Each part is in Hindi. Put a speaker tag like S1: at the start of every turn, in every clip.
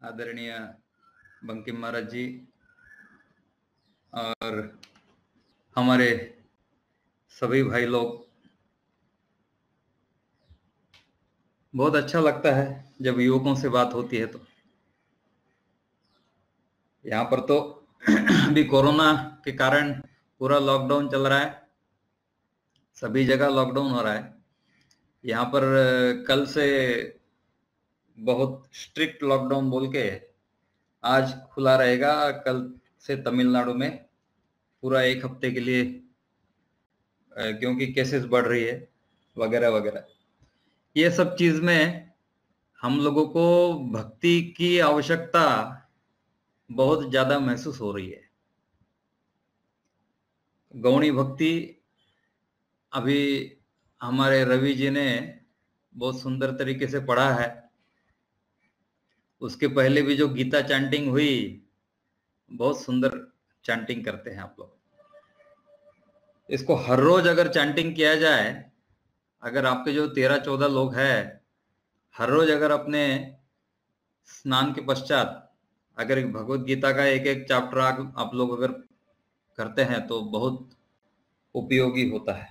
S1: आदरणीय बंकिम महाराज जी और हमारे सभी भाई लोग, बहुत अच्छा लगता है जब युवकों से बात होती है। तो यहाँ पर तो अभी कोरोना के कारण पूरा लॉकडाउन चल रहा है, सभी जगह लॉकडाउन हो रहा है। यहाँ पर कल से बहुत स्ट्रिक्ट लॉकडाउन बोल के आज खुला रहेगा, कल से तमिलनाडु में पूरा 1 हफ्ते के लिए, क्योंकि केसेस बढ़ रही है वगैरह वगैरह। ये सब चीज में हम लोगों को भक्ति की आवश्यकता बहुत ज्यादा महसूस हो रही है। गौणी भक्ति अभी हमारे रवि जी ने बहुत सुंदर तरीके से पढ़ा है। उसके पहले भी जो गीता चैंटिंग हुई, बहुत सुंदर चैंटिंग करते हैं आप लोग। इसको हर रोज अगर चैंटिंग किया जाए, अगर आपके जो 13-14 लोग हैं, हर रोज अगर अपने स्नान के पश्चात अगर भगवत गीता का एक एक चैप्टर आप लोग अगर करते हैं तो बहुत उपयोगी होता है।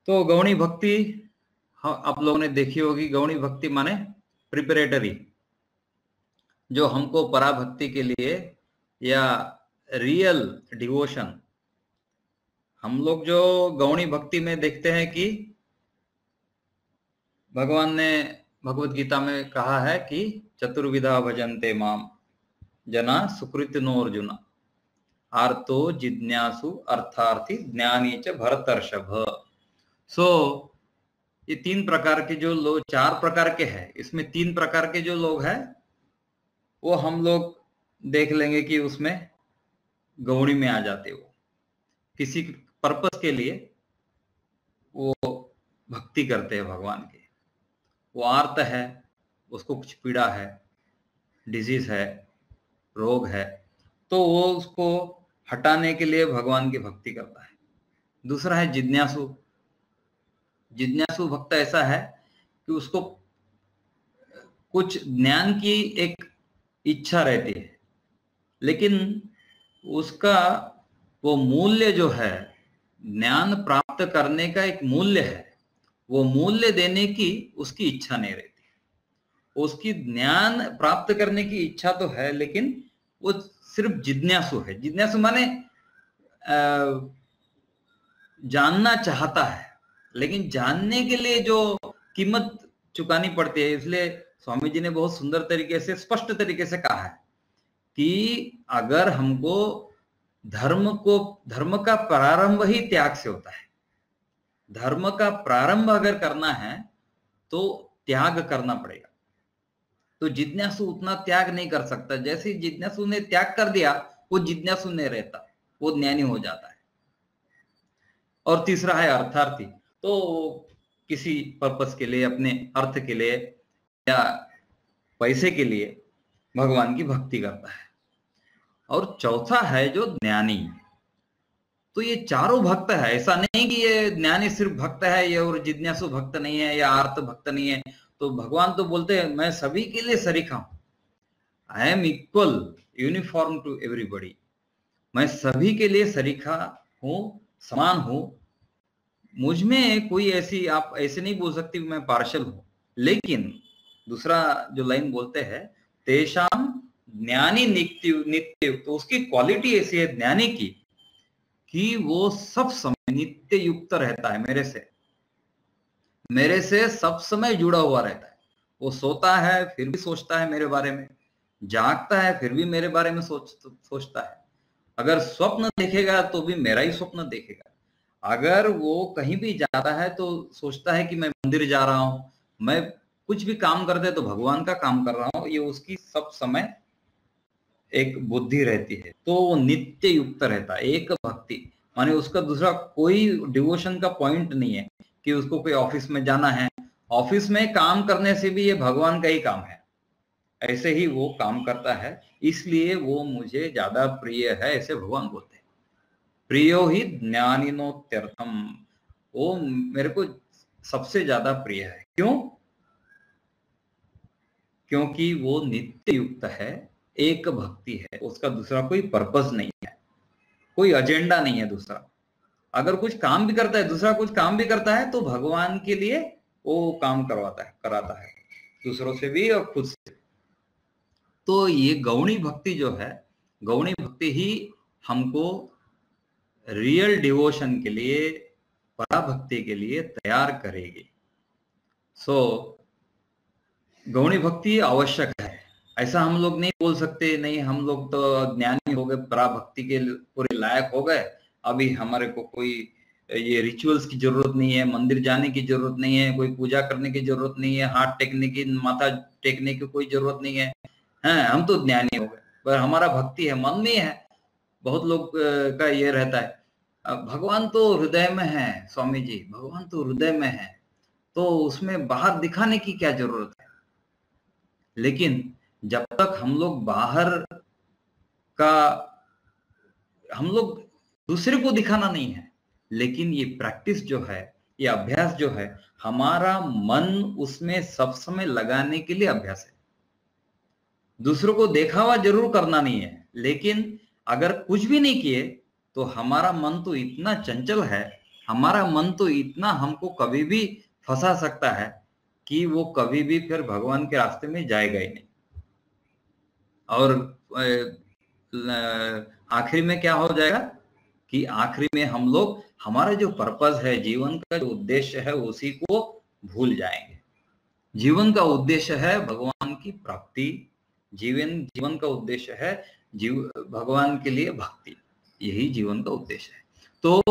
S1: तो गौणी भक्ति आप लोगों ने देखी होगी। गौणी भक्ति माने प्रिपरेटरी, जो हमको पराभक्ति के लिए या रियल डिवोशन, हम लोग जो गौणी भक्ति में देखते हैं कि भगवान ने भगवत गीता में कहा है कि चतुर्विधा भजन्ते माम जना सुकृत नो अर्जुन आर्तो जिज्ञासु अर्थार्थी ज्ञानी च भरतर्षभ। सो ये 3 प्रकार के जो लोग, 4 प्रकार के हैं, इसमें 3 प्रकार के जो लोग हैं वो हम लोग देख लेंगे कि उसमें गौणी में आ जाते। वो किसी पर्पस के लिए वो भक्ति करते हैं भगवान के। वो आर्त है, उसको कुछ पीड़ा है, डिजीज है, रोग है, तो वो उसको हटाने के लिए भगवान की भक्ति करता है। दूसरा है जिज्ञासु। जिज्ञासु भक्त ऐसा है कि उसको कुछ ज्ञान की एक इच्छा रहती है, लेकिन उसका वो मूल्य जो है, ज्ञान प्राप्त करने का एक मूल्य है, वो मूल्य देने की उसकी इच्छा नहीं रहती। उसकी ज्ञान प्राप्त करने की इच्छा तो है, लेकिन वो सिर्फ जिज्ञासु है। जिज्ञासु माने जानना चाहता है, लेकिन जानने के लिए जो कीमत चुकानी पड़ती है। इसलिए स्वामी जी ने बहुत सुंदर तरीके से, स्पष्ट तरीके से कहा है कि अगर हमको धर्म का प्रारंभ ही त्याग से होता है। धर्म का प्रारंभ अगर करना है तो त्याग करना पड़ेगा। तो जिज्ञासु उतना त्याग नहीं कर सकता। जैसे ही जिज्ञासु ने त्याग कर दिया, वो जिज्ञासु नहीं रहता, वो ज्ञानी हो जाता है। और तीसरा है अर्थार्थी। तो किसी पर्पस के लिए, अपने अर्थ के लिए या पैसे के लिए भगवान की भक्ति करता है। और चौथा है जो ज्ञानी। तो ये चारों भक्त है। ऐसा नहीं कि ये ज्ञानी सिर्फ भक्त है ये और जिज्ञासु भक्त नहीं है या आर्त भक्त नहीं है। तो भगवान तो बोलते हैं मैं सभी के लिए सरीखा हूं, I am equal uniform to everybody. मैं सभी के लिए सरीखा हूं, समान हूं। मुझ में कोई ऐसी, आप ऐसे नहीं बोल सकती मैं पार्शल हूं। लेकिन दूसरा जो लाइन बोलते हैं, तेषाम ज्ञानी नित्य नित्य, तो उसकी क्वालिटी ऐसी है ज्ञानी की कि वो सब समय नित्य युक्त रहता है मेरे से सब समय जुड़ा हुआ रहता है। वो सोता है फिर भी सोचता है मेरे बारे में, जागता है फिर भी मेरे बारे में सोचता है। अगर स्वप्न देखेगा तो भी मेरा ही स्वप्न देखेगा। अगर वो कहीं भी जाता है तो सोचता है कि मैं मंदिर जा रहा हूं, मैं कुछ भी काम करते तो भगवान का काम कर रहा हूं। ये उसकी सब समय एक बुद्धि रहती है। तो वो नित्य युक्त रहता है। एक भक्ति माने उसका दूसरा कोई डिवोशन का पॉइंट नहीं है कि उसको कोई ऑफिस में जाना है। ऑफिस में काम करने से भी ये भगवान का ही काम है, ऐसे ही वो काम करता है। इसलिए वो मुझे ज्यादा प्रिय है, ऐसे भगवान बोलते हैं। प्रियो ही ज्ञानिनोत्यर्थम, वो मेरे को सबसे ज्यादा प्रिय है। क्यों? क्योंकि वो नित्य युक्त है, एक भक्ति है, उसका दूसरा कोई पर्पस नहीं है, कोई एजेंडा नहीं है दूसरा। अगर कुछ काम भी करता है, दूसरा कुछ काम भी करता है, तो भगवान के लिए वो काम कराता है दूसरों से भी और खुद से। तो ये गौणी भक्ति जो है, गौणी भक्ति ही हमको रियल डिवोशन के लिए, पराभक्ति के लिए तैयार करेगी। गौणी भक्ति आवश्यक है। ऐसा हम लोग नहीं बोल सकते नहीं हम लोग तो ज्ञानी हो गए, पराभक्ति के पूरे लायक हो गए, अभी हमारे को कोई ये रिचुअल्स की जरूरत नहीं है, मंदिर जाने की जरूरत नहीं है, कोई पूजा करने की जरूरत नहीं है, हाथ टेकने की, माथा टेकने की कोई जरूरत नहीं है, हैं हम तो ज्ञानी हो गए। पर हमारा भक्ति है, मन में है। बहुत लोग का ये रहता है, भगवान तो हृदय में है स्वामी जी, भगवान तो हृदय में है, तो उसमें बाहर दिखाने की क्या जरूरत है। लेकिन जब तक हम लोग बाहर का, हम लोग दूसरे को दिखाना नहीं है, लेकिन ये प्रैक्टिस जो है, ये अभ्यास जो है, हमारा मन उसमें सब समय लगाने के लिए अभ्यास है। दूसरों को देखावा जरूर करना नहीं है, लेकिन अगर कुछ भी नहीं किए तो हमारा मन तो इतना चंचल है, हमारा मन तो इतना हमको कभी भी फंसा सकता है कि वो कभी भी फिर भगवान के रास्ते में जाएगा ही नहीं। और आखिरी में क्या हो जाएगा कि आखिरी में हम लोग हमारा जो पर्पस है, जीवन का जो उद्देश्य है, उसी को भूल जाएंगे। जीवन का उद्देश्य है भगवान की प्राप्ति, जीवन का उद्देश्य है भगवान के लिए भक्ति, यही जीवन का उद्देश्य है। तो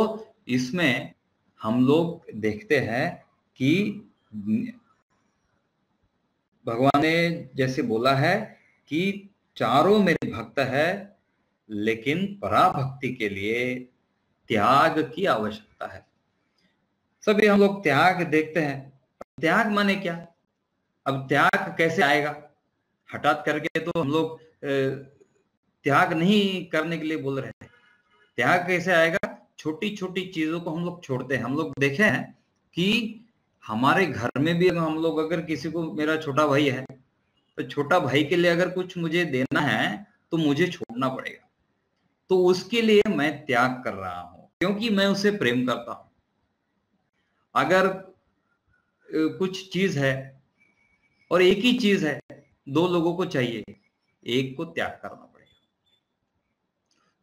S1: इसमें हम लोग देखते हैं कि भगवान ने जैसे बोला है कि चारों मेरे भक्त है, लेकिन पराभक्ति के लिए त्याग की आवश्यकता है। सभी हम लोग त्याग देखते हैं, त्याग माने क्या? अब त्याग कैसे आएगा? हठात करके तो हम लोग त्याग नहीं करने के लिए बोल रहे हैं। त्याग कैसे आएगा? छोटी छोटी चीजों को हम लोग छोड़ते हैं। हम लोग देखे हैं कि हमारे घर में भी हम लोग, अगर किसी को, मेरा छोटा भाई है तो छोटा भाई के लिए अगर कुछ मुझे देना है तो मुझे छोड़ना पड़ेगा, तो उसके लिए मैं त्याग कर रहा हूं, क्योंकि मैं उसे प्रेम करता हूं। अगर कुछ चीज है और एक ही चीज है, दो लोगों को चाहिए, एक को त्याग करना पड़ेगा।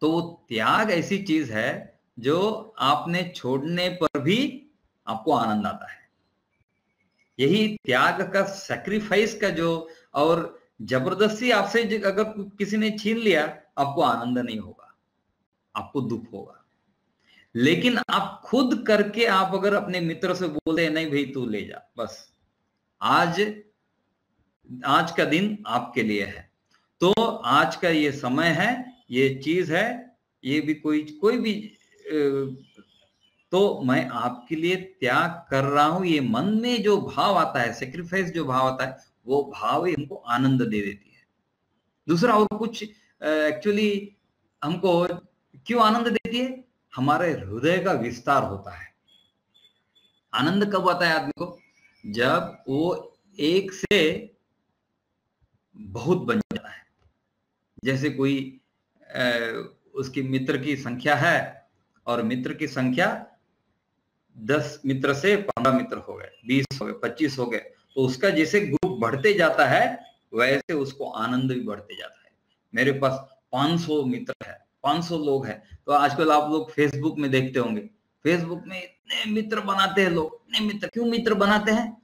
S1: तो वो त्याग ऐसी चीज है जो आपने छोड़ने पर भी आपको आनंद आता है। यही त्याग का, सैक्रिफाइस का जो, और जबरदस्ती आपसे अगर किसी ने छीन लिया, आपको आनंद नहीं होगा, आपको दुख होगा। लेकिन आप खुद करके, आप अगर अपने मित्र से बोलते हैं नहीं भाई तू ले जा, बस आज का दिन आपके लिए है, तो आज का ये समय है, ये चीज है, ये भी कोई भी तो मैं आपके लिए त्याग कर रहा हूं। ये मन में जो भाव आता है, सेक्रीफाइस जो भाव आता है, वो भाव ही हमको आनंद दे देती है। दूसरा और कुछ एक्चुअली हमको क्यों आनंद देती है? हमारे हृदय का विस्तार होता है। आनंद कब आता है आदमी को? जब वो एक से बहुत बन जाता है। जैसे कोई उसकी मित्र की संख्या है और मित्र की संख्या 10 मित्र से 15 मित्र हो गए, 20 हो गए, 25 हो गए, तो उसका जैसे ग्रुप बढ़ते जाता है वैसे उसको आनंद भी बढ़ते जाता है। मेरे पास 500 मित्र है, 500 लोग हैं। तो आजकल आप लोग फेसबुक में देखते होंगे, फेसबुक में इतने मित्र बनाते हैं लोग। इतने मित्र क्यों मित्र बनाते हैं?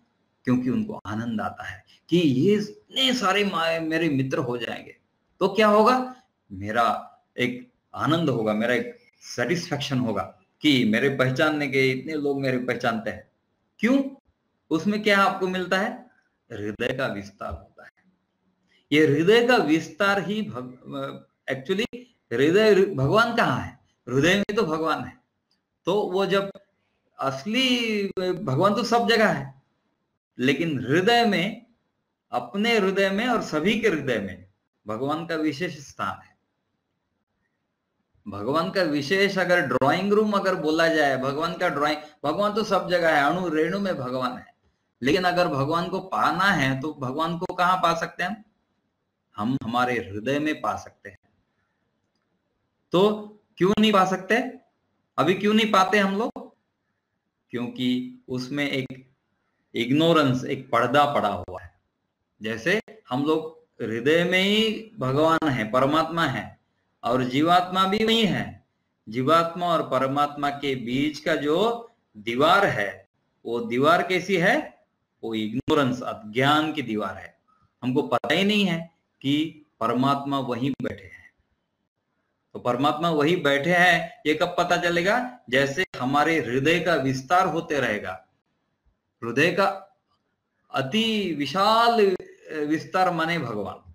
S1: क्योंकि उनको आनंद आता है कि ये इतने सारे मेरे मित्र हो जाएंगे तो क्या होगा, मेरा एक आनंद होगा, मेरा एक सेटिस्फैक्शन होगा कि मेरे पहचानने के इतने लोग मेरे पहचानते हैं। क्यों? उसमें क्या आपको मिलता है? हृदय का विस्तार होता है। ये हृदय का विस्तार ही एक्चुअली हृदय, भगवान कहाँ है? हृदय में तो भगवान है। तो वो जब असली भगवान तो सब जगह है, लेकिन हृदय में, अपने हृदय में और सभी के हृदय में भगवान का विशेष स्थान है। भगवान का विशेष, अगर ड्राइंग रूम अगर बोला जाए, भगवान का ड्राइंग, भगवान तो सब जगह है, अणु रेणु में भगवान है, लेकिन अगर भगवान को पाना है तो भगवान को कहाँ पा सकते हैं? हम हमारे हृदय में पा सकते हैं। तो क्यों नहीं पा सकते? अभी क्यों नहीं पाते हम लोग? क्योंकि उसमें एक इग्नोरेंस, एक पर्दा पड़ा हुआ है। जैसे हम लोग हृदय में ही भगवान है, परमात्मा है, और जीवात्मा भी वही है। जीवात्मा और परमात्मा के बीच का जो दीवार है, वो दीवार कैसी है? वो इग्नोरेंस, अज्ञान की दीवार है। हमको पता ही नहीं है कि परमात्मा वहीं बैठे हैं। तो परमात्मा वहीं बैठे हैं, ये कब पता चलेगा? जैसे हमारे हृदय का विस्तार होते रहेगा। हृदय का अति विशाल विस्तार माने भगवान।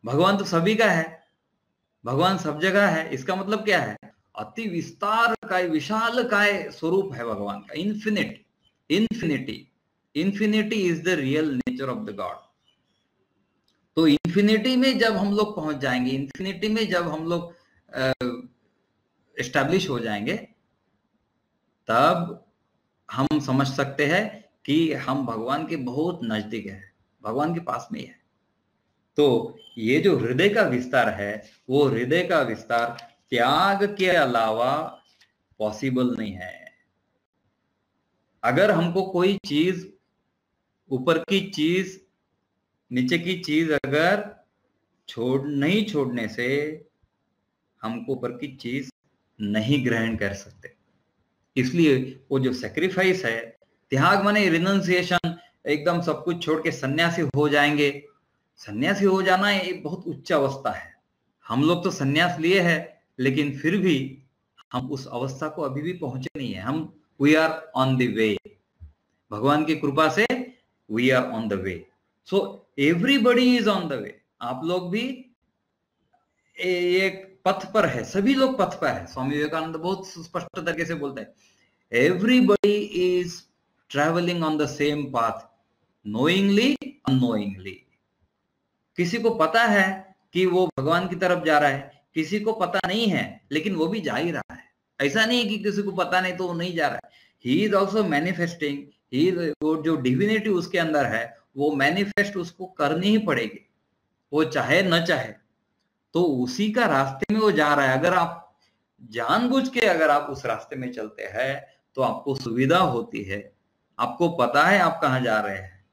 S1: भगवान तो सभी का है, भगवान सब जगह है। इसका मतलब क्या है? अति विस्तार का, विशाल काय स्वरूप है भगवान का। Infinite, infinity, infinity is the real nature of the God. तो इन्फिनिटी में जब हम लोग पहुंच जाएंगे, इन्फिनिटी में जब हम लोग एस्टैब्लिश हो जाएंगे, तब हम समझ सकते हैं कि हम भगवान के बहुत नजदीक हैं, भगवान के पास में ही है। तो ये जो हृदय का विस्तार है, वो हृदय का विस्तार त्याग के अलावा पॉसिबल नहीं है। अगर हमको कोई चीज, ऊपर की चीज, नीचे की चीज अगर नहीं छोड़ने से हमको ऊपर की चीज नहीं ग्रहण कर सकते। इसलिए वो जो सेक्रीफाइस है, त्याग माने रिनंसिएशन, एकदम सब कुछ छोड़ के सन्यासी हो जाएंगे। सन्यासी हो जाना ये बहुत उच्च अवस्था है। हम लोग तो सन्यास लिए हैं, लेकिन फिर भी हम उस अवस्था को अभी भी पहुंचे नहीं है। हम we are on the way. भगवान की कृपा से we are on the way. So everybody is on the way. आप लोग भी एक पथ पर है, सभी लोग पथ पर है। स्वामी विवेकानंद बहुत स्पष्ट तरीके से बोलते हैं, everybody is travelling on the same path, knowingly unknowingly. किसी को पता है कि वो भगवान की तरफ जा रहा है, किसी को पता नहीं है, लेकिन वो भी जा ही रहा है। ऐसा नहीं है कि किसी को पता नहीं तो वो नहीं जा रहा है। He is also manifesting. He, वो जो डिविनिटी उसके अंदर है, वो मैनिफेस्ट उसको करनी ही पड़ेगी, वो चाहे न चाहे। तो उसी का रास्ते में वो जा रहा है। अगर आप जानबूझ के अगर आप उस रास्ते में चलते हैं तो आपको सुविधा होती है, आपको पता है आप कहाँ जा रहे हैं।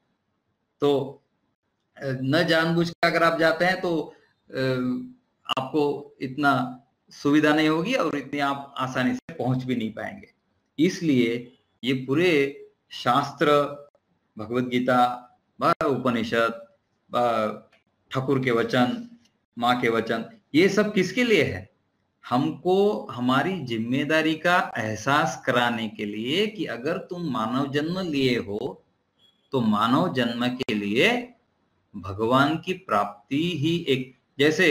S1: तो न जानबूझ के अगर आप जाते हैं तो आपको इतना सुविधा नहीं होगी और इतनी आप आसानी से पहुंच भी नहीं पाएंगे। इसलिए ये पूरे शास्त्र, भगवत गीता, उपनिषद, ठाकुर के वचन, माँ के वचन, ये सब किसके लिए है? हमको हमारी जिम्मेदारी का एहसास कराने के लिए कि अगर तुम मानव जन्म लिए हो तो मानव जन्म के लिए भगवान की प्राप्ति ही एक, जैसे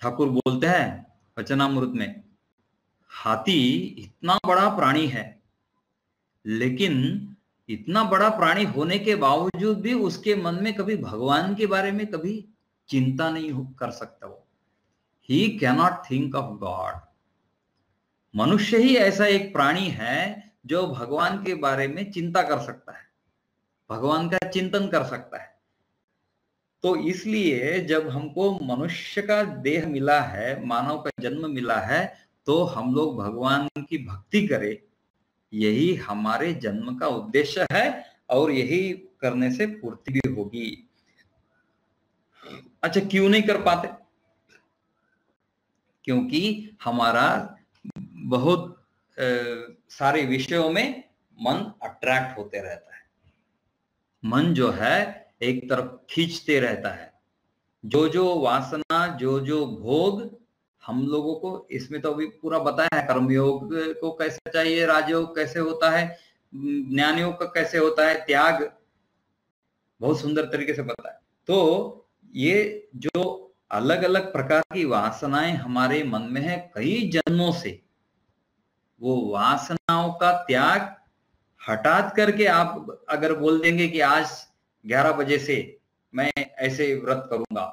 S1: ठाकुर बोलते हैं वचनामृत में, हाथी इतना बड़ा प्राणी है, लेकिन इतना बड़ा प्राणी होने के बावजूद भी उसके मन में कभी भगवान के बारे में कभी चिंता नहीं कर सकता। वो ही कैनॉट थिंक ऑफ गॉड। मनुष्य ही ऐसा एक प्राणी है जो भगवान के बारे में चिंता कर सकता है, भगवान का चिंतन कर सकता है। तो इसलिए जब हमको मनुष्य का देह मिला है, मानव का जन्म मिला है, तो हम लोग भगवान की भक्ति करें, यही हमारे जन्म का उद्देश्य है और यही करने से पूर्ति भी होगी। अच्छा, क्यों नहीं कर पाते? क्योंकि हमारा बहुत सारे विषयों में मन अट्रैक्ट होते रहता है। मन जो है एक तरफ खींचते रहता है। जो जो वासना, जो जो भोग हम लोगों को, इसमें तो अभी पूरा बताया है, कर्मयोग को कैसे चाहिए, राजयोग कैसे होता है, ज्ञान योग का कैसे होता है, त्याग बहुत सुंदर तरीके से बताया। तो ये जो अलग अलग प्रकार की वासनाएं हमारे मन में है कई जन्मों से, वो वासनाओं का त्याग हटात करके आप अगर बोल देंगे कि आज 11 बजे से मैं ऐसे व्रत करूंगा,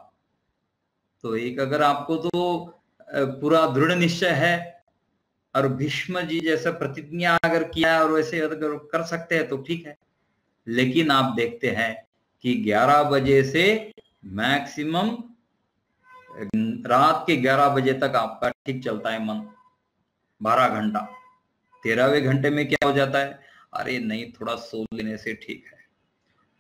S1: तो एक अगर आपको तो पूरा दृढ़ निश्चय है और भीष्म जी जैसा प्रतिज्ञा अगर किया और वैसे अगर कर सकते हैं तो ठीक है, लेकिन आप देखते हैं कि 11 बजे से मैक्सिमम रात के 11 बजे तक आपका ठीक चलता है मन, 12 घंटा। 13वें घंटे में क्या हो जाता है, अरे नहीं थोड़ा सो लेने से ठीक है,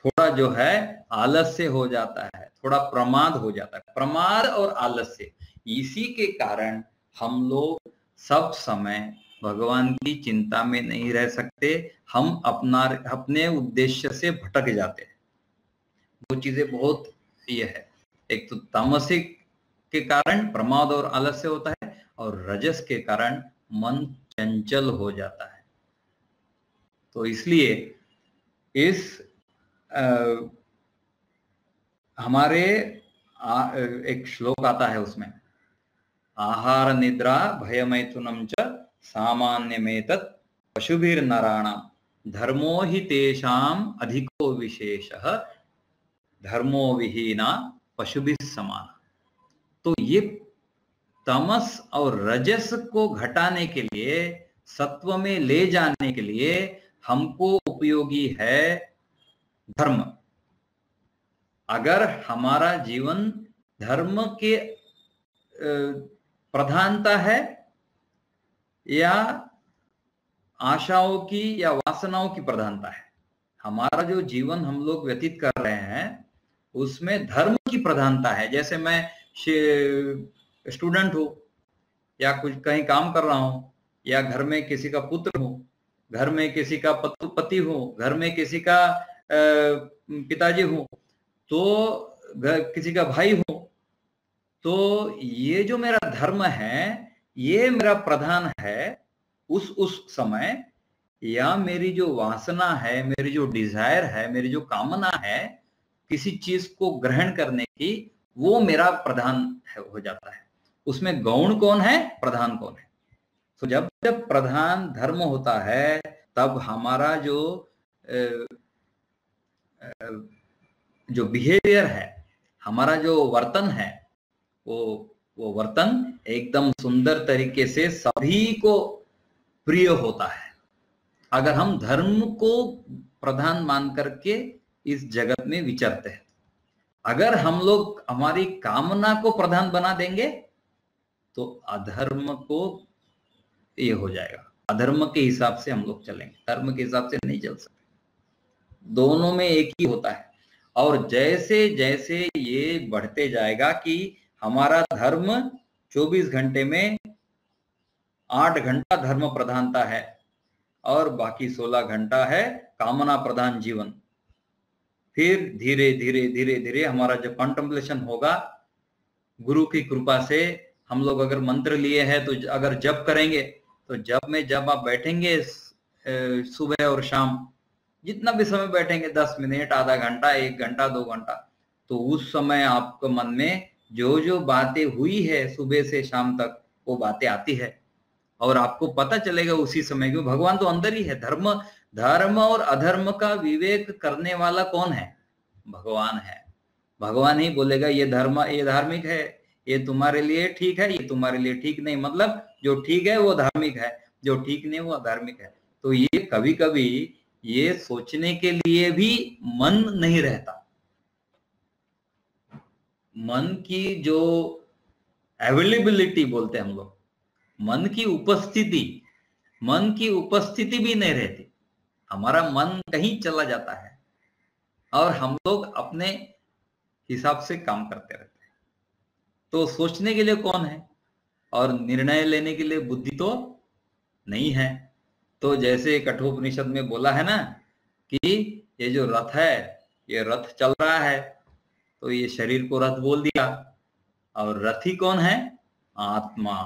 S1: थोड़ा जो है आलस्य हो जाता है, थोड़ा प्रमाद हो जाता है। प्रमाद और आलस्य, इसी के कारण हम लोग सब समय भगवान की चिंता में नहीं रह सकते, हम अपने उद्देश्य से भटक जाते हैं। दो चीजें बहुत ये है, एक तो तामसिक के कारण प्रमाद और आलस्य होता है, और रजस के कारण मन चंचल हो जाता है। तो इसलिए इस हमारे एक श्लोक आता है उसमें, आहार निद्रा भयमैथुनम च सामान्यमेतत् पशुभिर्नराणाम धर्मो हि तेषाम अधिको विशेषः धर्मो विहीना पशुभिः समान। तो ये तमस और रजस को घटाने के लिए, सत्व में ले जाने के लिए हमको उपयोगी है धर्म। अगर हमारा जीवन धर्म के प्रधानता है या आशाओं की या वासनाओं की प्रधानता है, हमारा जो जीवन हम लोग व्यतीत कर रहे हैं उसमें धर्म की प्रधानता है। जैसे मैं स्टूडेंट हूं या कुछ कहीं काम कर रहा हूं, या घर में किसी का पुत्र हूं, घर में किसी का पति हूं, घर में किसी का पिताजी हूं, तो किसी का भाई हूं, तो ये जो मेरा धर्म है ये मेरा प्रधान है उस समय, या मेरी जो वासना है, मेरी जो डिजायर है, मेरी जो कामना है किसी चीज को ग्रहण करने की, वो मेरा प्रधान हो जाता है। उसमें गौण कौन है, प्रधान कौन है। तो जब जब प्रधान धर्म होता है तब हमारा जो बिहेवियर है, हमारा जो वर्तन है, वो वर्तन एकदम सुंदर तरीके से सभी को प्रिय होता है। अगर हम धर्म को प्रधान मान करके इस जगत में विचरते हैं, अगर हम लोग हमारी कामना को प्रधान बना देंगे तो अधर्म को ये हो जाएगा। अधर्म के हिसाब से हम लोग चलेंगे, धर्म के हिसाब से नहीं चल सकते। दोनों में एक ही होता है। और जैसे जैसे ये बढ़ते जाएगा कि हमारा धर्म 24 घंटे में 8 घंटा धर्म प्रधानता है और बाकी 16 घंटा है कामना प्रधान जीवन, फिर धीरे धीरे धीरे धीरे हमारा जब कंटेम्पलेशन होगा, गुरु की कृपा से हम लोग अगर मंत्र लिए हैं तो अगर जप करेंगे, तो जब आप बैठेंगे सुबह और शाम जितना भी समय बैठेंगे, 10 मिनट, आधा घंटा, 1 घंटा, 2 घंटा, तो उस समय आपके मन में जो जो बातें हुई है सुबह से शाम तक वो बातें आती है और आपको पता चलेगा उसी समय, क्योंकि भगवान तो अंदर ही है। धर्म और अधर्म का विवेक करने वाला कौन है, भगवान है। भगवान ही बोलेगा ये धर्म, ये धार्मिक है, ये तुम्हारे लिए ठीक है, ये तुम्हारे लिए ठीक नहीं, मतलब जो ठीक है वो धार्मिक है, जो ठीक नहीं वो अधार्मिक है। तो ये कभी कभी ये सोचने के लिए भी मन नहीं रहता। मन की जो अवेलेबिलिटी बोलते हैं हम लोग, मन की उपस्थिति भी नहीं रहती। हमारा मन कहीं चला जाता है और हम लोग अपने हिसाब से काम करते रहते हैं। तो सोचने के लिए कौन है और निर्णय लेने के लिए बुद्धि तो नहीं है। तो जैसे कठोपनिषद में बोला है ना कि ये जो रथ है, ये रथ चल रहा है, तो ये शरीर को रथ बोल दिया, और रथी कौन है, आत्मा।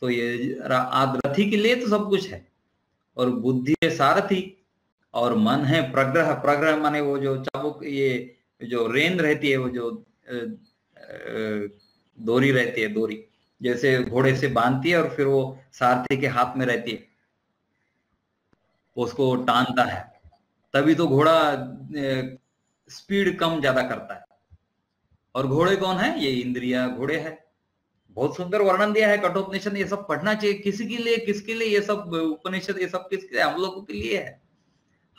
S1: तो ये रथी के लिए तो सब कुछ है, और बुद्धि है सारथी, और मन है प्रग्रह। प्रग्रह माने वो जो चाबुक, ये जो रेन रहती है, वो जो डोरी रहती है, डोरी जैसे घोड़े से बांधती है और फिर वो सारथी के हाथ में रहती है, उसको टानता है, तभी तो घोड़ा स्पीड कम ज्यादा करता है। और घोड़े कौन है, ये इंद्रिया घोड़े है बहुत सुंदर वर्णन दिया है कठोपनिषद। ये सब पढ़ना चाहिए। किसी के लिए, किसके लिए ये सब उपनिषद, ये सब किसके लिए? हम लोगों के लिए है।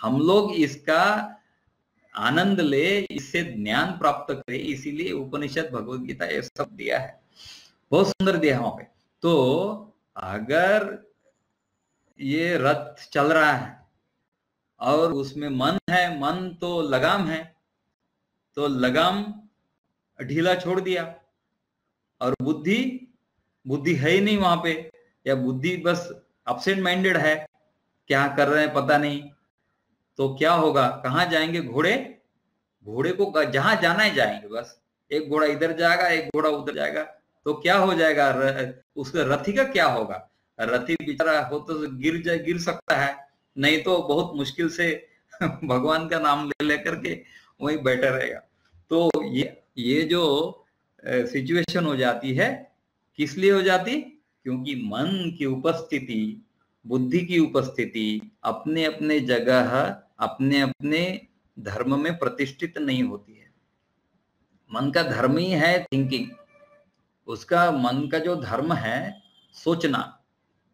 S1: हम लोग इसका आनंद ले, इससे ज्ञान प्राप्त करे, इसीलिए उपनिषद, भगवत गीता ये सब दिया है। बहुत सुंदर दिया वहां पे। तो अगर ये रथ चल रहा है और उसमें मन है, मन तो लगाम है, तो लगाम ढीला छोड़ दिया, और बुद्धि, बुद्धि है ही नहीं वहां पे, या बुद्धि बस एब्सेंट माइंडेड है, क्या कर रहे हैं पता नहीं, तो क्या होगा? कहां जाएंगे घोड़े? घोड़े को जहां जाना है जाएंगे, बस एक घोड़ा इधर जाएगा, एक घोड़ा उधर जाएगा, तो क्या हो जाएगा? उसका रथी का क्या होगा? रथी बेचारा हो तो गिर सकता है, नहीं तो बहुत मुश्किल से भगवान का नाम ले लेकर के वहीं बैठा रहेगा। तो ये जो सिचुएशन हो जाती है, किस लिए हो जाती? क्योंकि मन की उपस्थिति, बुद्धि की उपस्थिति अपने अपने जगह, अपने अपने धर्म में प्रतिष्ठित नहीं होती है। मन का धर्म ही है थिंकिंग। उसका मन का जो धर्म है सोचना,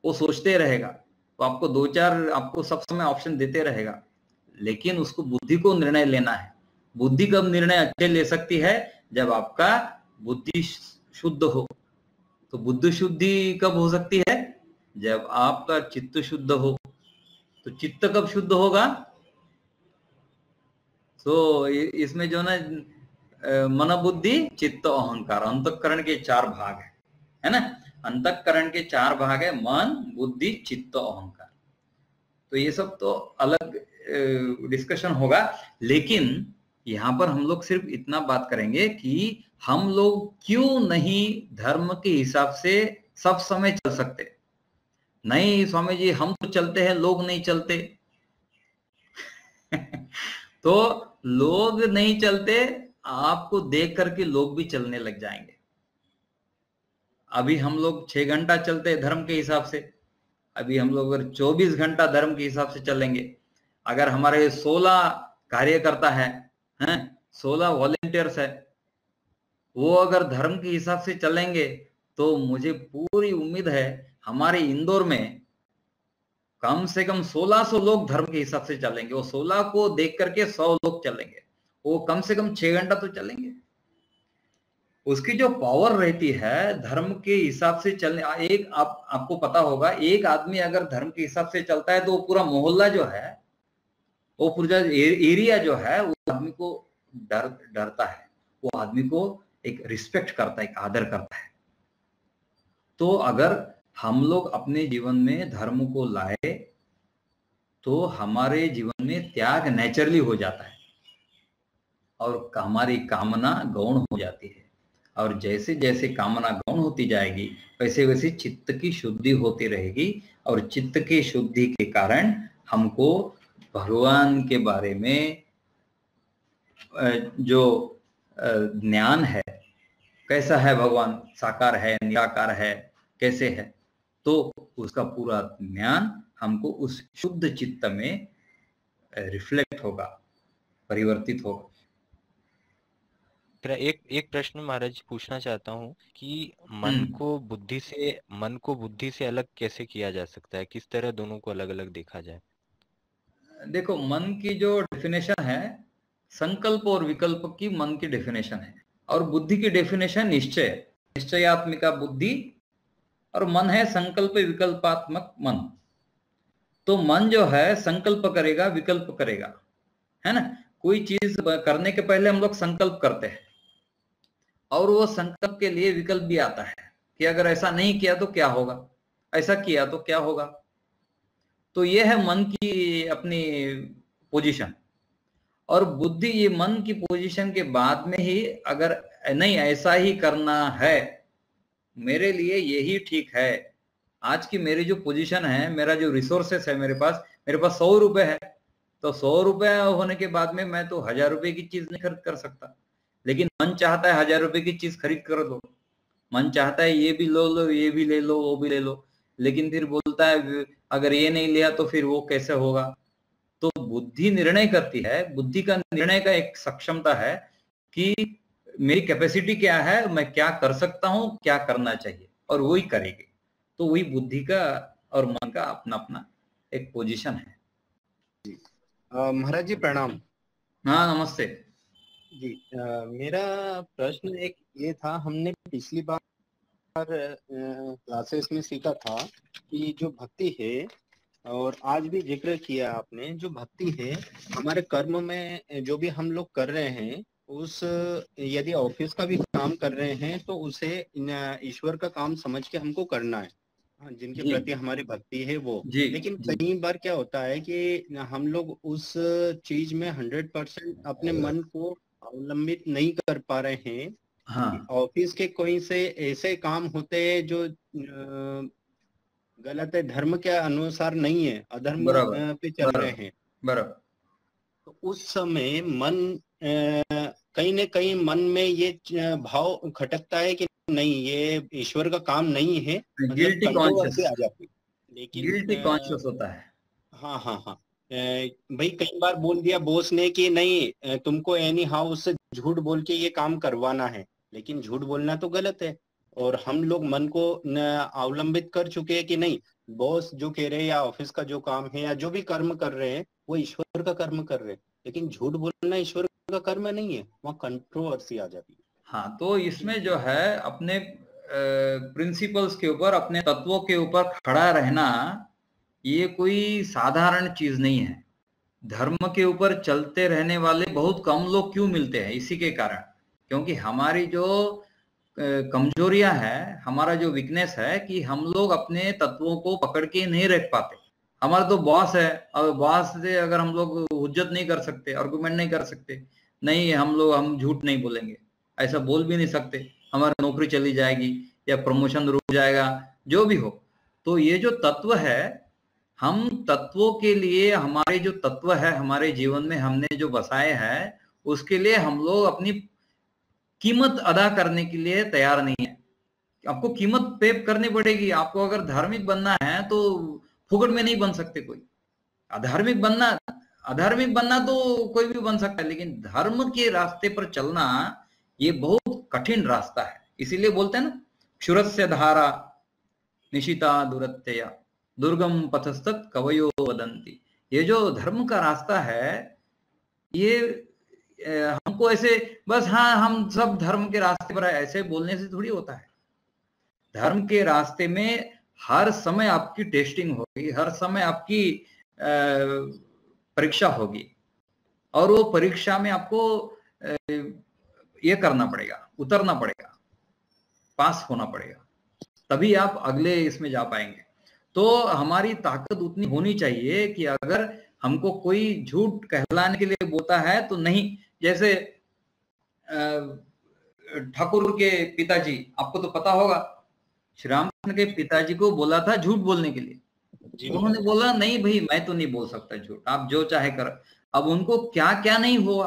S1: वो सोचते रहेगा, तो आपको दो चार, आपको सब समय ऑप्शन देते रहेगा, लेकिन उसको बुद्धि को निर्णय लेना है। बुद्धि कब निर्णय अच्छे ले सकती है? जब आपका बुद्धि शुद्ध हो। तो बुद्धि शुद्धि कब हो सकती है? जब आपका चित्त शुद्ध हो। तो चित्त कब शुद्ध होगा? तो इसमें जो ना मन, बुद्धि, चित्त, अहंकार, अंतःकरण के 4 भाग है ना। अंतःकरण के 4 भाग है, मन, बुद्धि, चित्त, अहंकार। तो ये सब तो अलग डिस्कशन होगा, लेकिन यहां पर हम लोग सिर्फ इतना बात करेंगे कि हम लोग क्यों नहीं धर्म के हिसाब से सब समय चल सकते। नहीं स्वामी जी, हम तो चलते हैं, लोग नहीं चलते। तो लोग नहीं चलते, आपको देख करके लोग भी चलने लग जाएंगे। अभी हम लोग 6 घंटा चलते हैं धर्म के हिसाब से, अभी हम लोग अगर 24 घंटा धर्म के हिसाब से चलेंगे, अगर हमारे 16 कार्यकर्ता है, 16 वॉलेंटियर्स है, वो अगर धर्म के हिसाब से चलेंगे, तो मुझे पूरी उम्मीद है हमारे इंदौर में कम से कम 1600 लोग धर्म के हिसाब से चलेंगे। वो 16 को देख करके 100 लोग चलेंगे, वो कम से कम 6 घंटा तो चलेंगे। उसकी जो पावर रहती है धर्म के हिसाब से चलने, आपको पता होगा, एक आदमी अगर धर्म के हिसाब से चलता है तो वो पूरा मोहल्ला जो है, वो पूरा एरिया जो है, वो आदमी को डरता है, वो आदमी को एक रिस्पेक्ट करता है, एक आदर करता है। तो अगर हम लोग अपने जीवन में धर्म को लाए, तो हमारे जीवन में त्याग नेचुरली हो जाता है, और हमारी कामना गौण हो जाती है। और जैसे जैसे कामना गौण होती जाएगी, वैसे वैसे चित्त की शुद्धि होती रहेगी, और चित्त की शुद्धि के कारण हमको भगवान के बारे में जो ज्ञान है, कैसा है भगवान, साकार है, निराकार है, कैसे है, तो उसका पूरा ज्ञान हमको उस शुद्ध चित्त में रिफ्लेक्ट होगा, परिवर्तित होगा।
S2: एक प्रश्न महाराज पूछना चाहता हूँ कि मन को बुद्धि से अलग कैसे किया जा सकता है? किस तरह दोनों को अलग अलग देखा जाए?
S1: देखो, मन की जो डेफिनेशन है, संकल्प और विकल्प की मन की डेफिनेशन है, और बुद्धि की डेफिनेशन निश्चय, निश्चयात्मिका बुद्धि, और मन है संकल्प विकल्पात्मक मन। तो मन जो है संकल्प करेगा, विकल्प करेगा, है ना। कोई चीज करने के पहले हम लोग संकल्प करते हैं, और वो संकल्प के लिए विकल्प भी आता है कि अगर ऐसा नहीं किया तो क्या होगा, ऐसा किया तो क्या होगा। तो ये है मन की अपनी पोजीशन। और बुद्धि, ये मन की पोजीशन के बाद में ही, अगर नहीं ऐसा ही करना है, मेरे लिए यही ठीक है, आज की मेरी जो पोजीशन है, मेरा जो रिसोर्सेस है, मेरे पास 100 रुपए है, तो 100 रुपए होने के बाद में मैं तो 1000 रुपए की चीज नहीं खरीद कर सकता। लेकिन मन चाहता है 1000 रुपए की चीज खरीद कर दो, मन चाहता है ये भी लो, ये भी ले लो, वो भी ले लो, लेकिन फिर बोलता है अगर ये नहीं लिया तो फिर वो कैसे होगा। तो बुद्धि निर्णय करती है, बुद्धि का निर्णय का एक सक्षमता है कि मेरी कैपेसिटी क्या है, मैं क्या कर सकता हूँ, क्या करना चाहिए, और वही करेंगे। तो वही बुद्धि का और मन का अपना अपना एक पोजीशन है।
S3: महाराज जी प्रणाम।
S1: हाँ नमस्ते
S3: जी। मेरा प्रश्न एक ये था, हमने पिछली बार क्लासेस में सीखा था कि जो भक्ति है, और आज भी जिक्र किया आपने, जो भक्ति है हमारे कर्म में जो भी हम लोग कर रहे हैं, उस यदि ऑफिस का भी काम कर रहे हैं तो उसे ईश्वर का काम समझ के हमको करना है। हाँ, जिनके
S1: जी
S3: प्रति हमारी भक्ति है वो।
S1: जी
S3: लेकिन
S1: जी
S3: कई बार क्या होता है कि हम लोग उस चीज में 100% अपने मन को अवलंबित नहीं कर पा रहे हैं।
S1: हाँ
S3: ऑफिस के कोई से ऐसे काम होते हैं जो गलत है, धर्म के अनुसार नहीं है, अधर्म
S1: बराबर
S3: पे चल रहे
S1: बराबर
S3: हैं।
S1: बराबर।
S3: तो उस समय मन कहीं न कहीं मन में ये भाव खटकता है कि नहीं, ये ईश्वर का काम नहीं है, मतलब
S1: गिल्टी कॉन्शियस,
S3: कंट्रोवर्सी आ जाती है। लेकिन
S1: गिल्टी कॉन्शियस होता है।
S3: हाँ हाँ हाँ, भाई कई बार बोल दिया बॉस ने कि नहीं, तुमको एनी हाउ उससे झूठ बोल के ये काम करवाना है, लेकिन झूठ बोलना तो गलत है। और हम लोग मन को अवलंबित कर चुके हैं कि नहीं, बॉस जो कह रहे हैं या ऑफिस का जो काम है या जो भी कर्म कर रहे हैं वो ईश्वर का कर्म कर रहे हैं, लेकिन झूठ बोलना ईश्वर का कर्म नहीं है, वहाँ कंट्रोवर्सी आ जाती है।
S1: हाँ, तो इसमें जो है अपने प्रिंसिपल्स के ऊपर, अपने तत्वों के ऊपर खड़ा रहना, ये कोई साधारण चीज नहीं है। धर्म के ऊपर चलते रहने वाले बहुत कम लोग क्यों मिलते हैं, इसी के कारण, क्योंकि हमारी जो कमजोरियां है, हमारा जो वीकनेस है कि हम लोग अपने तत्वों को पकड़ के नहीं रख पाते। हमारा तो बॉस है, और बॉस से अगर हम लोग हुज्जत नहीं कर सकते, आर्गुमेंट नहीं कर सकते, नहीं हम झूठ नहीं बोलेंगे, ऐसा बोल भी नहीं सकते, हमारी नौकरी चली जाएगी या प्रमोशन रुक जाएगा, जो भी हो। तो ये जो तत्व है, हम तत्वों के लिए, हमारे जो तत्व है हमारे जीवन में हमने जो बसाए हैं, उसके लिए हम लोग अपनी कीमत अदा करने के लिए तैयार नहीं है। आपको कीमत पे करनी पड़ेगी। आपको अगर धार्मिक बनना है तो फुकट में नहीं बन सकते कोई। अधार्मिक बनना तो कोई भी बन सकता है, लेकिन धर्म के रास्ते पर चलना ये बहुत कठिन रास्ता है। इसीलिए बोलते हैं ना, क्षुरस्य धारा निशिता दुरत्यया दुर्गम पथस्तत् कवयो वदन्ति। ये जो धर्म का रास्ता है, ये हमको ऐसे बस हाँ हम सब धर्म के रास्ते पर है, ऐसे बोलने से थोड़ी होता है। धर्म के रास्ते में हर समय आपकी टेस्टिंग होगी, हर समय आपकी परीक्षा होगी, और वो परीक्षा में आपको ये करना पड़ेगा, उतरना पड़ेगा, पास होना पड़ेगा, तभी आप अगले इसमें जा पाएंगे। तो हमारी ताकत उतनी होनी चाहिए कि अगर हमको कोई झूठ कहलाने के लिए बोलता है तो नहीं। जैसे ठाकुर के पिताजी, आपको तो पता होगा, श्री रामकृष्ण के पिताजी को बोला था झूठ बोलने के लिए। उन्होंने बोला नहीं भाई, मैं तो नहीं बोल सकता झूठ, आप जो चाहे कर। अब उनको क्या क्या नहीं हुआ।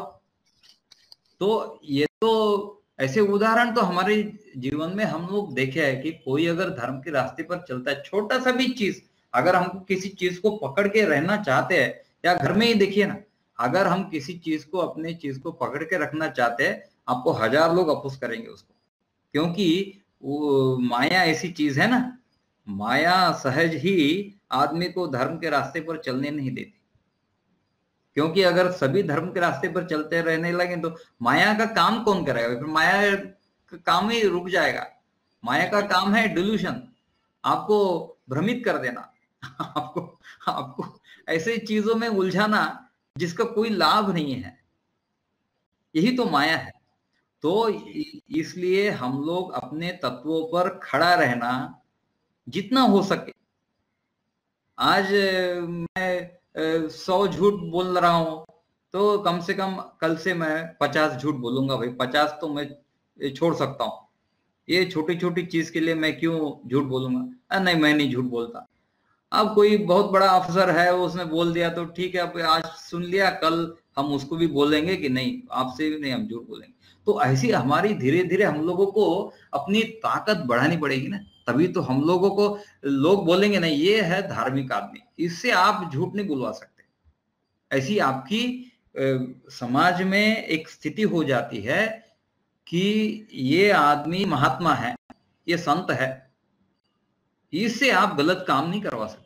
S1: तो ये तो ऐसे उदाहरण तो हमारे जीवन में हम लोग देखे हैं कि कोई अगर धर्म के रास्ते पर चलता है, छोटा सा भी चीज, अगर हमको किसी चीज को पकड़ के रहना चाहते हैं, या घर में ही देखिए ना, अगर हम किसी चीज को, अपने चीज को पकड़ के रखना चाहते हैं, आपको 1000 लोग अपोज करेंगे उसको, क्योंकि वो माया ऐसी चीज है ना, माया सहज ही आदमी को धर्म के रास्ते पर चलने नहीं देती। क्योंकि अगर सभी धर्म के रास्ते पर चलते रहने लगे तो माया का काम कौन करेगा, फिर माया का काम ही रुक जाएगा। माया का काम है डिल्यूशन, आपको भ्रमित कर देना, आपको ऐसे चीजों में उलझाना जिसका कोई लाभ नहीं है, यही तो माया है। तो इसलिए हम लोग अपने तत्वों पर खड़ा रहना जितना हो सके। आज मैं 100 झूठ बोल रहा हूं, तो कम से कम कल से मैं 50 झूठ बोलूंगा। भाई 50 तो मैं छोड़ सकता हूँ, ये छोटी छोटी चीज के लिए मैं क्यों झूठ बोलूंगा। नहीं, मैं नहीं झूठ बोलता। अब कोई बहुत बड़ा अफसर है, उसने बोल दिया तो ठीक है, अब आज सुन लिया, कल हम उसको भी बोलेंगे कि नहीं, आपसे भी नहीं हम झूठ बोलेंगे। तो ऐसी हमारी धीरे धीरे हम लोगों को अपनी ताकत बढ़ानी पड़ेगी ना, तभी तो हम लोगों को लोग बोलेंगे नहीं ये है धार्मिक आदमी, इससे आप झूठ नहीं बुलवा सकते। ऐसी आपकी समाज में एक स्थिति हो जाती है कि ये आदमी महात्मा है, ये संत है, इससे आप गलत काम नहीं करवा सकते।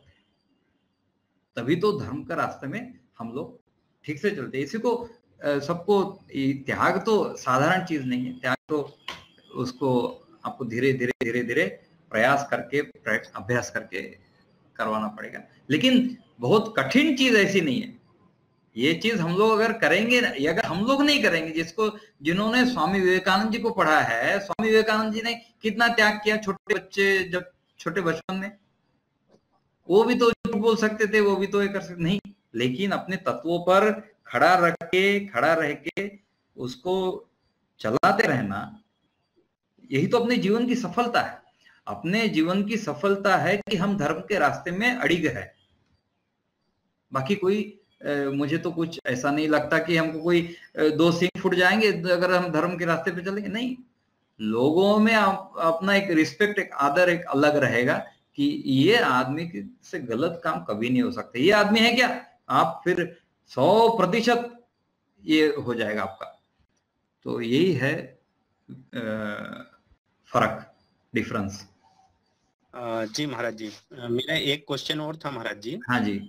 S1: तभी तो धर्म का रास्ते में हम लोग ठीक से चलते। इसी को सबको, त्याग तो साधारण चीज नहीं है, त्याग तो उसको आपको धीरे धीरे धीरे धीरे प्रयास करके अभ्यास करके करवाना पड़ेगा। लेकिन बहुत कठिन चीज ऐसी नहीं है। ये चीज हम लोग अगर करेंगे, अगर हम लोग नहीं करेंगे, जिन्होंने स्वामी विवेकानंद जी को पढ़ा है, स्वामी विवेकानंद जी ने कितना त्याग किया छोटे बच्चे, जब छोटे बचपन में, वो भी तो झूठ बोल सकते थे, वो भी तो ये कर सकते नहीं, लेकिन अपने तत्वों पर खड़ा रह के उसको चलाते रहना, यही तो अपने जीवन की सफलता है। अपने जीवन की सफलता है कि हम धर्म के रास्ते में अड़िग है। बाकी कोई मुझे तो कुछ ऐसा नहीं लगता कि हमको कोई दो सींग फूट जाएंगे अगर हम धर्म के रास्ते पे चलेंगे, नहीं। लोगों में अपना एक रिस्पेक्ट, एक आदर एक अलग रहेगा कि ये आदमी से गलत काम कभी नहीं हो सकता। ये आदमी है क्या, आप फिर 100% ये हो जाएगा आपका। तो यही है फर्क, डिफरेंस।
S3: जी महाराज जी, मेरा एक क्वेश्चन और था महाराज जी।
S1: हाँ जी।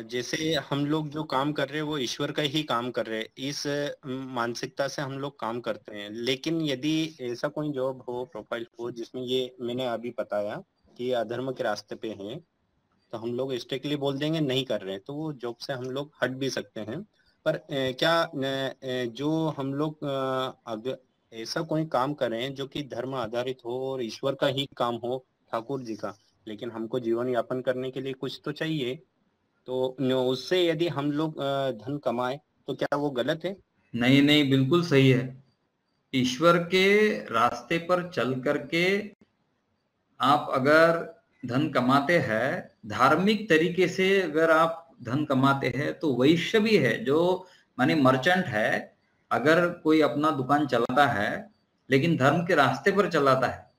S3: जैसे हम लोग जो काम कर रहे हैं वो ईश्वर का ही काम कर रहे हैं, इस मानसिकता से हम लोग काम करते हैं। लेकिन यदि ऐसा कोई जॉब हो, प्रोफाइल हो, जिसमें ये मैंने अभी बताया कि अधर्म के रास्ते पे हैं, तो हम लोग स्ट्रिक्टली बोल देंगे नहीं कर रहे हैं, तो वो जॉब से हम लोग हट भी सकते हैं। पर क्या जो हम लोग अब ऐसा कोई काम करें जो कि धर्म आधारित हो और ईश्वर का ही काम हो, ठाकुर जी का, लेकिन हमको जीवन यापन करने के लिए कुछ तो चाहिए, तो उससे यदि हम लोग धन कमाए तो क्या वो गलत है?
S1: नहीं नहीं, बिल्कुल सही है। ईश्वर के रास्ते पर चल करके आप अगर धन कमाते हैं, धार्मिक तरीके से अगर आप धन कमाते हैं, तो वैश्य भी है जो माने मर्चेंट है, अगर कोई अपना दुकान चलाता है लेकिन धर्म के रास्ते पर चलाता है।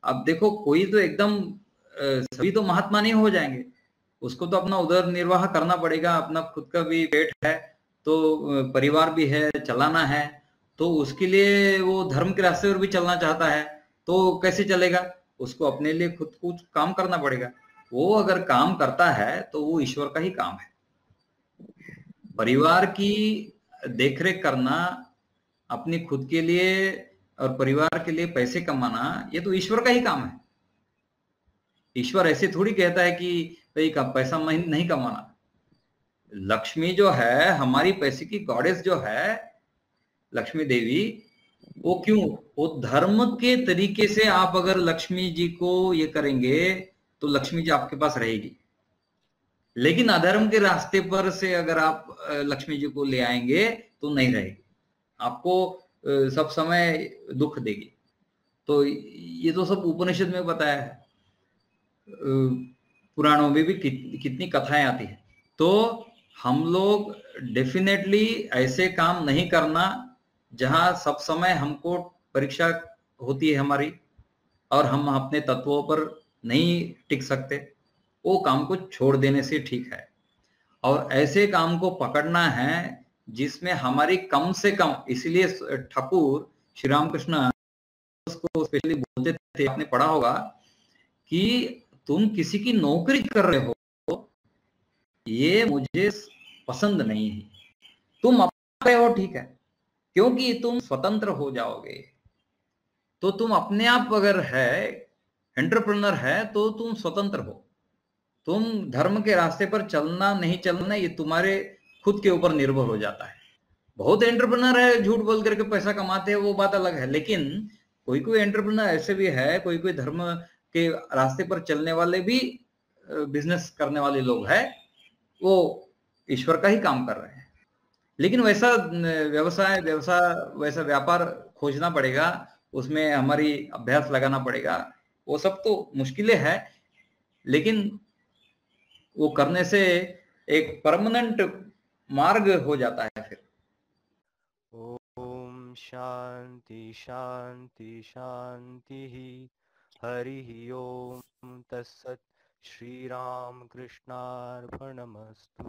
S1: अब देखो, कोई तो एकदम सभी तो महात्मा नहीं हो जाएंगे, उसको तो अपना उदर निर्वाह करना पड़ेगा, अपना खुद का भी पेट है, तो परिवार भी है, चलाना है, तो उसके लिए वो धर्म के रास्ते पर भी चलना चाहता है, तो कैसे चलेगा? उसको अपने लिए खुद कुछ काम करना पड़ेगा। वो अगर काम करता है तो वो ईश्वर का ही काम है। परिवार की देखरेख करना, अपनी खुद के लिए और परिवार के लिए पैसे कमाना, ये तो ईश्वर का ही काम है। ईश्वर ऐसे थोड़ी कहता है कि भाई पैसा नहीं कमाना। लक्ष्मी जो है, हमारी पैसे की गॉडेस जो है लक्ष्मी देवी, वो क्यों, वो धर्म के तरीके से आप अगर लक्ष्मी जी को ये करेंगे तो लक्ष्मी जी आपके पास रहेगी। लेकिन अधर्म के रास्ते पर से अगर आप लक्ष्मी जी को ले आएंगे तो नहीं रहेगी, आपको सब समय दुख देगी। तो ये तो सब उपनिषद में बताया है, पुराणों में भी कितनी कथाएं आती है। तो हम लोग डेफिनेटली ऐसे काम नहीं करना जहां सब समय हमको परीक्षा होती है हमारी और हम अपने तत्वों पर नहीं टिक सकते, वो काम को छोड़ देने से ठीक है। और ऐसे काम को पकड़ना है जिसमें हमारी कम से कम, इसलिए ठाकुर श्री रामकृष्ण उसको स्पेशली बोलते थे, आपने पढ़ा होगा कि तुम किसी की नौकरी कर रहे हो, ये मुझे पसंद नहीं है। तुम अपने हो, ठीक है, क्योंकि तुम स्वतंत्र हो जाओगे। तो तुम अपने आप अगर है एंटरप्रेन्योर है तो तुम स्वतंत्र हो। तुम धर्म के रास्ते पर चलना नहीं चलना ये तुम्हारे खुद के ऊपर निर्भर हो जाता है। बहुत एंटरप्रेन्योर है, झूठ बोल करके पैसा कमाते हैं, वो बात अलग है। लेकिन कोई कोई एंटरप्रेन्योर ऐसे भी है, कोई कोई धर्म के रास्ते पर चलने वाले भी बिजनेस करने वाले लोग हैं, वो ईश्वर का ही काम कर रहे हैं। लेकिन वैसा व्यवसाय वैसा व्यापार खोजना पड़ेगा, उसमें हमारी अभ्यास लगाना पड़ेगा। वो सब तो मुश्किलें हैं, लेकिन वो करने से एक परमानेंट मार्ग हो जाता है फिर।
S2: ओम शांति शांति शांति। हरि ओम तत्सत। श्री राम कृष्णार्पणमस्तु।